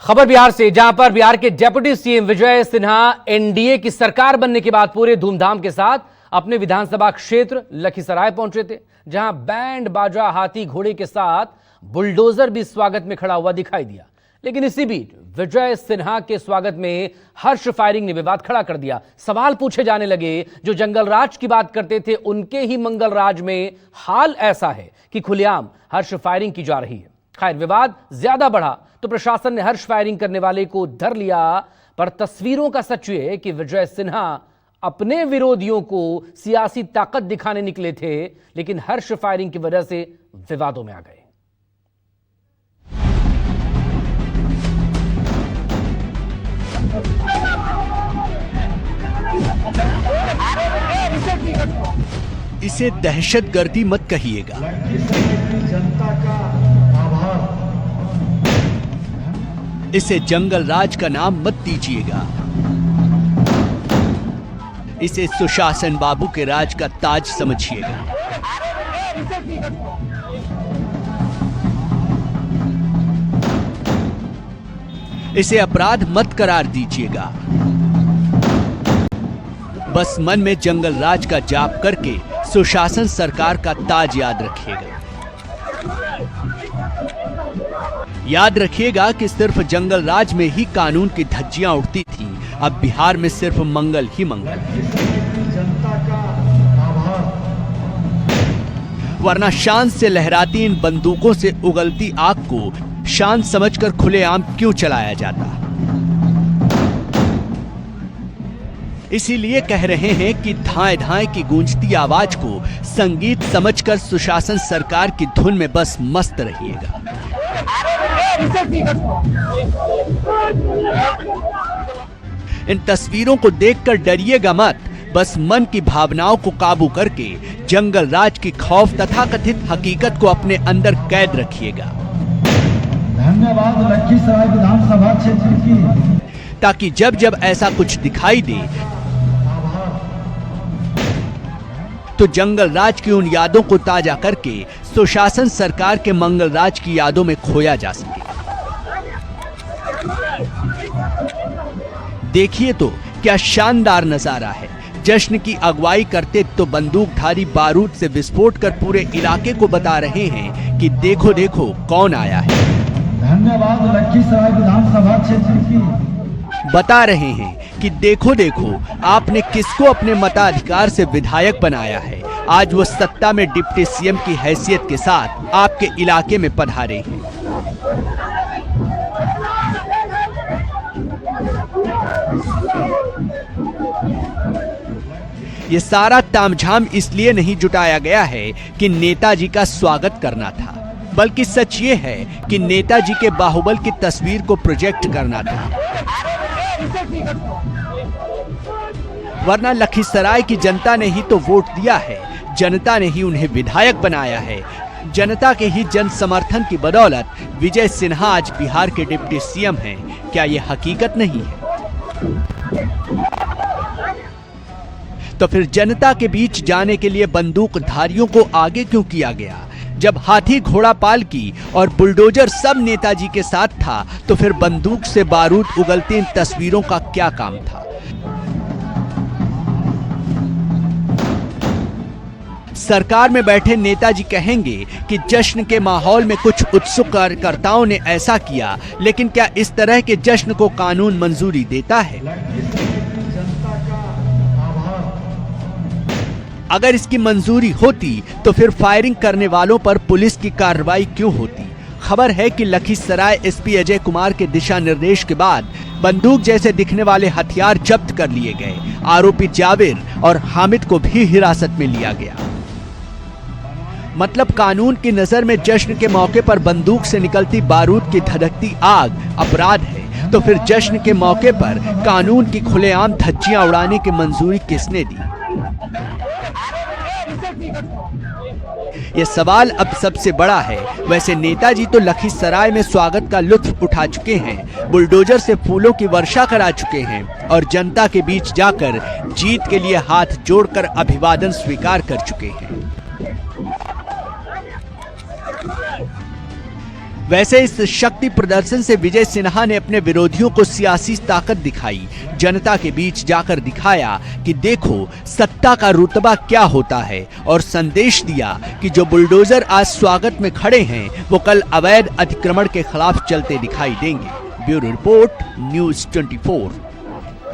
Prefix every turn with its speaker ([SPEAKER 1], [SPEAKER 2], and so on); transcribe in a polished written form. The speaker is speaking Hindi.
[SPEAKER 1] खबर बिहार से, जहां पर बिहार के deputy CM Vijay Sinha NDA की सरकार बनने के बाद पूरे धूमधाम के साथ अपने विधानसभा क्षेत्र लखीसराय पहुंचे थे, जहां बैंड बाजा हाथी घोड़े के साथ बुलडोजर भी स्वागत में खड़ा हुआ दिखाई दिया। लेकिन इसी बीच विजय सिन्हा के स्वागत में हर्ष फायरिंग ने विवाद खड़ा कर दिया। सवाल पूछे जाने लगे, जो जंगल राज की बात करते थे उनके ही मंगल राज में हाल ऐसा है कि खुलेआम हर्ष फायरिंग की जा रही है। खैर, विवाद ज्यादा बढ़ा तो प्रशासन ने हर्ष फायरिंग करने वाले को धर लिया, पर तस्वीरों का सच ये है कि विजय सिन्हा अपने विरोधियों को सियासी ताकत दिखाने निकले थे, लेकिन हर्ष फायरिंग की वजह से विवादों में आ गए।
[SPEAKER 2] इसे दहशतगर्दी मत कहिएगा, इसे जंगल राज का नाम मत दीजिएगा, इसे सुशासन बाबू के राज का ताज समझिएगा। इसे अपराध मत करार दीजिएगा। बस मन में जंगल राज का जाप करके सुशासन सरकार का ताज याद रखिएगा। याद रखिएगा कि सिर्फ जंगल राज में ही कानून की धज्जियां उड़ती थीं, अब बिहार में सिर्फ मंगल ही मंगल। वरना शान से लहराती इन बंदूकों से उगलती आग को शान समझकर खुलेआम क्यों चलाया जाता? इसीलिए कह रहे हैं कि धाए धाए की गूंजती आवाज को संगीत समझकर सुशासन सरकार की धुन में बस मस्त रहिएगा। इन तस्वीरों को देखकर डरिएगा मत, बस मन की भावनाओं को काबू करके जंगल राज की खौफ तथाकथित हकीकत को अपने अंदर कैद रखिएगा।
[SPEAKER 3] धन्यवाद लखीसराय विधानसभा क्षेत्र की,
[SPEAKER 2] ताकि जब जब ऐसा कुछ दिखाई दे तो जंगल राज की उन यादों को ताजा करके सुशासन सरकार के मंगल राज की यादों में खोया जा सके। देखिए तो क्या शानदार नजारा है। जश्न की अगुवाई करते तो बंदूकधारी बारूद से विस्फोट कर पूरे इलाके को बता रहे हैं कि देखो देखो कौन आया है।
[SPEAKER 3] धन्यवाद लखीसराय विधानसभा क्षेत्र की,
[SPEAKER 2] बता रहे हैं कि देखो देखो आपने किसको अपने मताधिकार से विधायक बनाया है। आज वो सत्ता में डिप्टी सीएम की हैसियत के साथ आपके इलाके में पधारे हैं। ये सारा तामझाम इसलिए नहीं जुटाया गया है कि नेताजी का स्वागत करना था, बल्कि सच ये है कि नेताजी के बाहुबल की तस्वीर को प्रोजेक्ट करना था। वरना लखीसराय की जनता ने ही तो वोट दिया है, जनता ने ही उन्हें विधायक बनाया है। जनता के ही जन समर्थन की बदौलत विजय सिन्हा आज बिहार के डिप्टी सीएम हैं। क्या ये हकीकत नहीं है? तो फिर जनता के बीच जाने के लिए बंदूकधारियों को आगे क्यों किया गया? जब हाथी घोड़ा पालकी और बुलडोजर सब नेताजी के साथ था, तो फिर बंदूक से बारूद उगलती इन तस्वीरों का क्या काम था? सरकार में बैठे नेताजी कहेंगे कि जश्न के माहौल में कुछ उत्सुक कार्यकर्ताओं ने ऐसा किया, लेकिन क्या इस तरह के जश्न को कानून मंजूरी देता है? अगर इसकी मंजूरी होती तो फिर फायरिंग करने वालों पर पुलिस की कार्रवाई क्यों होती? खबर है कि लखीसराय एसपी अजय कुमार के दिशा निर्देश के बाद बंदूक जैसे दिखने वाले हथियार जब्त कर लिए गए। आरोपी जावेर और हामिद को भी हिरासत में लिया गया। मतलब कानून की नजर में जश्न के मौके पर बंदूक से निकलती बारूद की धधकती आग अपराध है, तो फिर जश्न के मौके पर कानून की खुलेआम धज्जियां उड़ाने की मंजूरी किसने दी? यह सवाल अब सबसे बड़ा है। वैसे नेताजी तो लखीसराय में स्वागत का लुत्फ उठा चुके हैं, बुलडोजर से फूलों की वर्षा करा चुके हैं और जनता के बीच जाकर जीत के लिए हाथ जोड़कर अभिवादन स्वीकार कर चुके हैं। वैसे इस शक्ति प्रदर्शन से विजय सिन्हा ने अपने विरोधियों को सियासी ताकत दिखाई, जनता के बीच जाकर दिखाया कि देखो सत्ता का रुतबा क्या होता है, और संदेश दिया कि जो बुलडोजर आज स्वागत में खड़े हैं वो कल अवैध अतिक्रमण के खिलाफ चलते दिखाई देंगे। Bureau report, news 24।